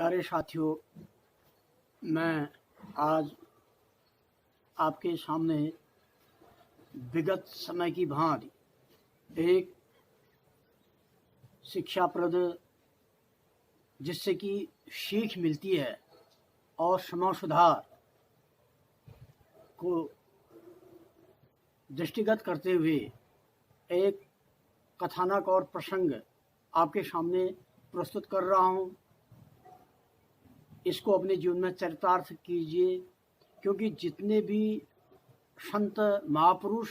प्यारे साथियों, मैं आज आपके सामने विगत समय की भांति एक शिक्षाप्रद जिससे कि सीख मिलती है और समाज सुधार को दृष्टिगत करते हुए एक कथानक और प्रसंग आपके सामने प्रस्तुत कर रहा हूँ। इसको अपने जीवन में चरितार्थ कीजिए, क्योंकि जितने भी संत महापुरुष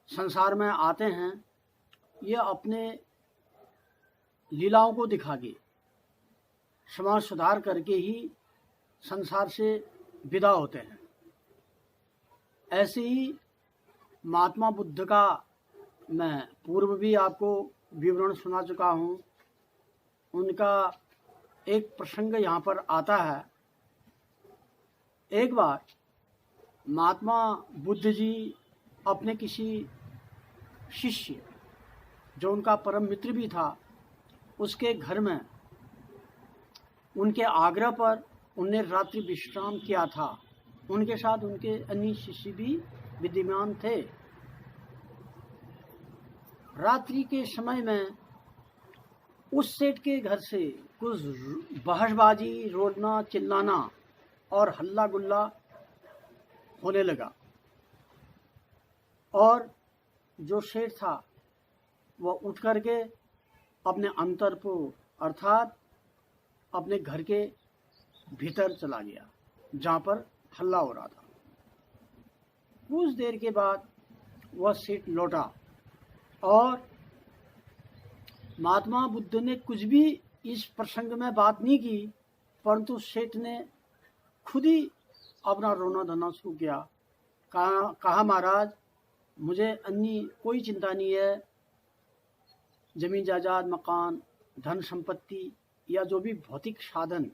संसार में आते हैं ये अपने लीलाओं को दिखा के समाज सुधार करके ही संसार से विदा होते हैं। ऐसे ही महात्मा बुद्ध का मैं पूर्व भी आपको विवरण सुना चुका हूँ। उनका एक प्रसंग यहाँ पर आता है। एक बार महात्मा बुद्ध जी अपने किसी शिष्य, जो उनका परम मित्र भी था, उसके घर में उनके आग्रह पर उन्हें रात्रि विश्राम किया था। उनके साथ उनके अन्य शिष्य भी विद्यमान थे। रात्रि के समय में उस सेठ के घर से कुछ बहसबाजी, रोना चिल्लाना और हल्ला गुल्ला होने लगा, और जो सेठ था वह उठ करके अपने अंतरपुर अर्थात अपने घर के भीतर चला गया, जहाँ पर हल्ला हो रहा था। कुछ देर के बाद वह सेठ लौटा और महात्मा बुद्ध ने कुछ भी इस प्रसंग में बात नहीं की, परंतु सेठ ने खुद ही अपना रोना धोना शुरू किया। कहा महाराज, मुझे अन्य कोई चिंता नहीं है। जमीन जायदाद, मकान, धन संपत्ति या जो भी भौतिक साधन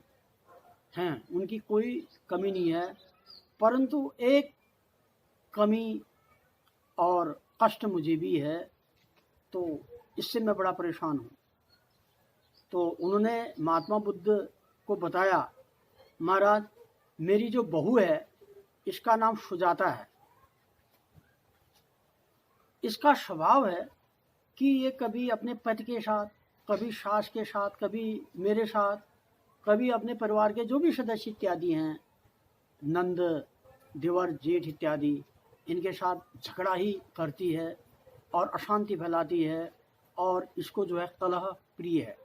हैं उनकी कोई कमी नहीं है, परंतु एक कमी और कष्ट मुझे भी है, तो इससे मैं बड़ा परेशान हूँ। तो उन्होंने महात्मा बुद्ध को बताया, महाराज, मेरी जो बहू है इसका नाम सुजाता है। इसका स्वभाव है कि ये कभी अपने पति के साथ, कभी सास के साथ, कभी मेरे साथ, कभी अपने परिवार के जो भी सदस्य इत्यादि हैं, नंद, देवर, जेठ इत्यादि, इनके साथ झगड़ा ही करती है और अशांति फैलाती है, और इसको जो है कलह प्रिय है,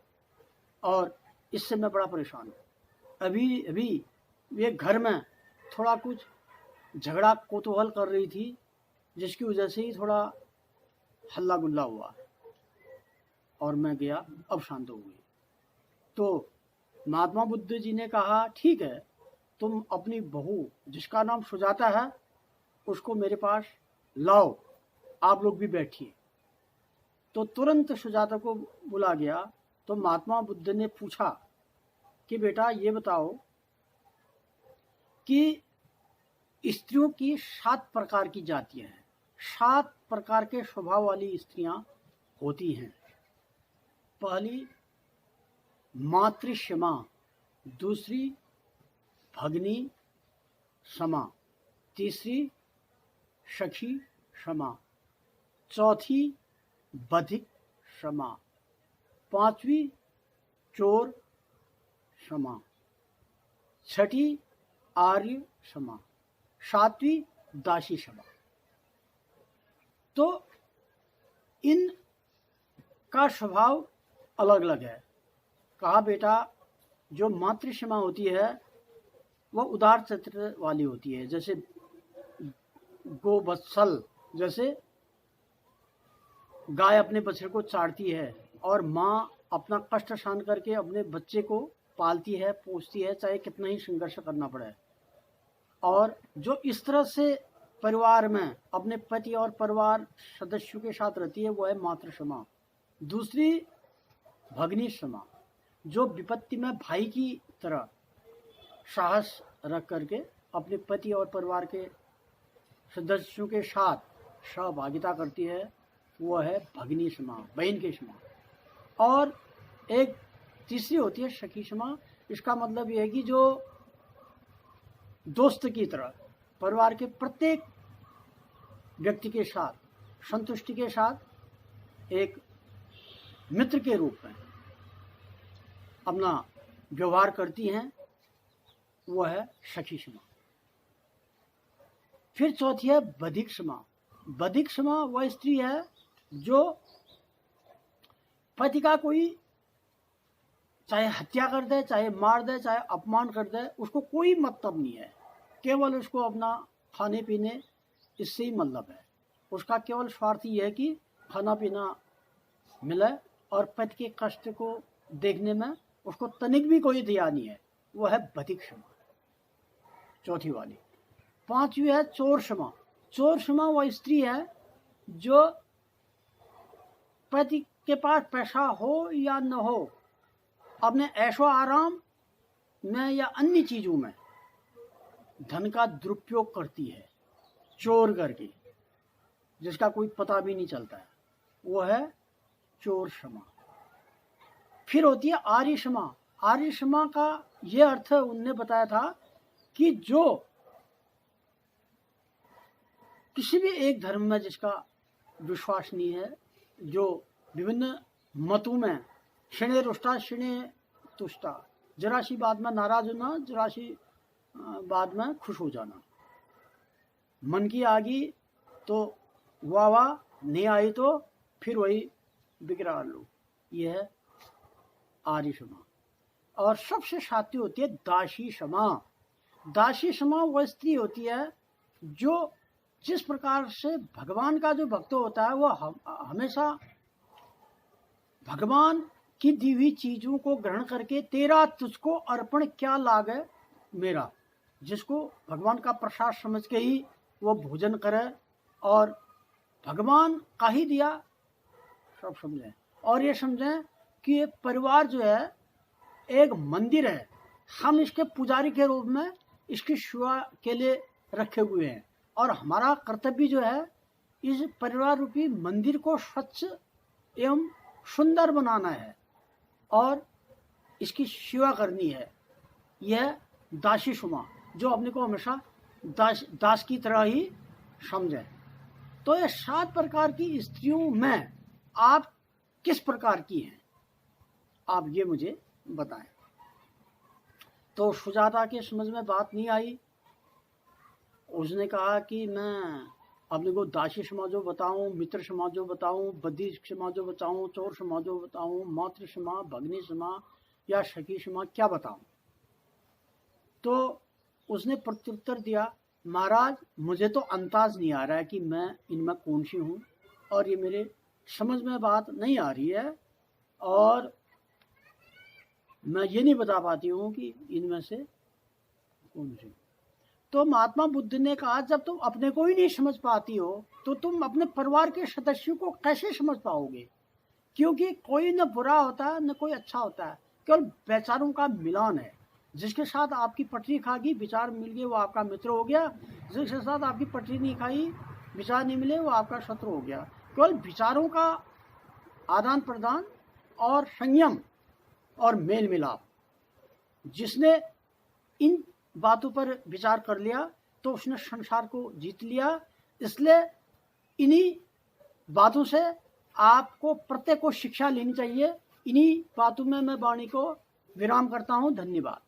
और इससे मैं बड़ा परेशान हूँ। अभी ये घर में थोड़ा कुछ झगड़ा कोतूहल कर रही थी, जिसकी वजह से ही थोड़ा हल्ला गुल्ला हुआ, और मैं गया, अब शांत हो गई। तो महात्मा बुद्ध जी ने कहा, ठीक है, तुम अपनी बहू जिसका नाम सुजाता है उसको मेरे पास लाओ, आप लोग भी बैठिए। तो तुरंत सुजाता को बुला गया। तो महात्मा बुद्ध ने पूछा कि बेटा ये बताओ कि स्त्रियों की 7 प्रकार की जातियां हैं, 7 प्रकार के स्वभाव वाली स्त्रियां होती हैं। पहली मातृक्षमा, दूसरी भगनी क्षमा, तीसरी सखी क्षमा, चौथी बधिक क्षमा, 5वीं चोर क्षमा, 6ठी आर्य क्षमा, 7वीं दासी क्षमा। तो इन का स्वभाव अलग अलग है। कहा, बेटा, जो मातृ क्षमा होती है वह उदार चरित्र वाली होती है, जैसे गोवत्सल, जैसे गाय अपने बछड़े को चाटती है और माँ अपना कष्ट सहन करके अपने बच्चे को पालती है, पोसती है, चाहे कितना ही संघर्ष करना पड़े। और जो इस तरह से परिवार में अपने पति और परिवार सदस्यों के साथ रहती है, वो है मातृ क्षमा। दूसरी भगनी क्षमा, जो विपत्ति में भाई की तरह साहस रख करके अपने पति और परिवार के सदस्यों के साथ सहभागिता करती है, वो है भगिनी क्षमा, बहन की क्षमा। और एक तीसरी होती है सखी क्षमा। इसका मतलब यह है कि जो दोस्त की तरह परिवार के प्रत्येक व्यक्ति के साथ संतुष्टि के साथ एक मित्र के रूप में अपना व्यवहार करती हैं, वो है सखी क्षमा। फिर चौथी है बधिक क्षमा। बधिक क्षमा वह स्त्री है जो पति का कोई चाहे हत्या कर दे, चाहे मार दे, चाहे अपमान कर दे, उसको कोई मतलब नहीं है, केवल उसको अपना खाने पीने इससे ही मतलब है। उसका केवल स्वार्थ ये है कि खाना पीना मिले और पति के कष्ट को देखने में उसको तनिक भी कोई दया नहीं है, वो है बधिक क्षमा, चौथी वाली। पांचवी है चोर क्षमा। चोर क्षमा वह स्त्री है जो पति के पास पैसा हो या न हो, अपने ऐशो आराम में या अन्य चीजों में धन का दुरुपयोग करती है, चोर करके, जिसका कोई पता भी नहीं चलता है, वो है चोर क्षमा। फिर होती है आर्य क्षमा। आर्य क्षमा का ये अर्थ उनने बताया था कि जो किसी भी एक धर्म में जिसका विश्वास नहीं है, जो विभिन्न मतों में क्षणे रुष्टा क्षणे तुष्टा, जरा सी बात में नाराज होना, जरा सी बाद में खुश हो जाना, मन की आगी तो वाह वाह, नहीं आई तो फिर वही बिगड़ा लो, यह है आर्य क्षमा। और सबसे साथी होती है दासी क्षमा। दासी क्षमा वह स्त्री होती है जो जिस प्रकार से भगवान का जो भक्त होता है वह हमेशा भगवान की दी हुई चीजों को ग्रहण करके तेरा तुझको अर्पण क्या लाग है मेरा, जिसको भगवान का प्रसाद समझ के ही वो भोजन करे और भगवान का ही दिया सब समझें। और ये समझें कि ये परिवार जो है एक मंदिर है, हम इसके पुजारी के रूप में इसकी सेवा के लिए रखे हुए हैं, और हमारा कर्तव्य जो है इस परिवार रूपी मंदिर को स्वच्छ एवं सुंदर बनाना है और इसकी सेवा करनी है। यह दासी क्षमा, जो अपने को हमेशा दास की तरह ही समझे। तो ये 7 प्रकार की स्त्रियों में आप किस प्रकार की हैं, आप ये मुझे बताएं। तो सुजाता के समझ में बात नहीं आई। उसने कहा कि मैं अपने को दासी समाजो बताऊं, मित्र समाजो बताऊं, बद्धी समाजो बताऊं, चोर समाजो बताऊं, मातृ क्षमा, भगनी क्षमा या सखी क्षमा, क्या बताऊं। तो उसने प्रत्युत्तर दिया, महाराज मुझे तो अंदाज नहीं आ रहा है कि मैं इनमें कौन सी हूँ, और ये मेरे समझ में बात नहीं आ रही है, और मैं ये नहीं बता पाती हूँ कि इनमें से कौन सी। तो महात्मा बुद्ध ने कहा, जब तुम अपने को ही नहीं समझ पाती हो तो तुम अपने परिवार के सदस्यों को कैसे समझ पाओगे, क्योंकि कोई न बुरा होता है न कोई अच्छा होता है, केवल विचारों का मिलान है। जिसके साथ आपकी पटरी खागी, विचार मिल गए, वो आपका मित्र हो गया। जिसके साथ आपकी पटरी नहीं खाई, विचार नहीं मिले, वो आपका शत्रु हो गया। केवल विचारों का आदान प्रदान और संयम और मेल मिलाप, जिसने इन बातों पर विचार कर लिया तो उसने संसार को जीत लिया। इसलिए इन्हीं बातों से आपको प्रत्येक को शिक्षा लेनी चाहिए। इन्हीं बातों में मैं वाणी को विराम करता हूँ। धन्यवाद।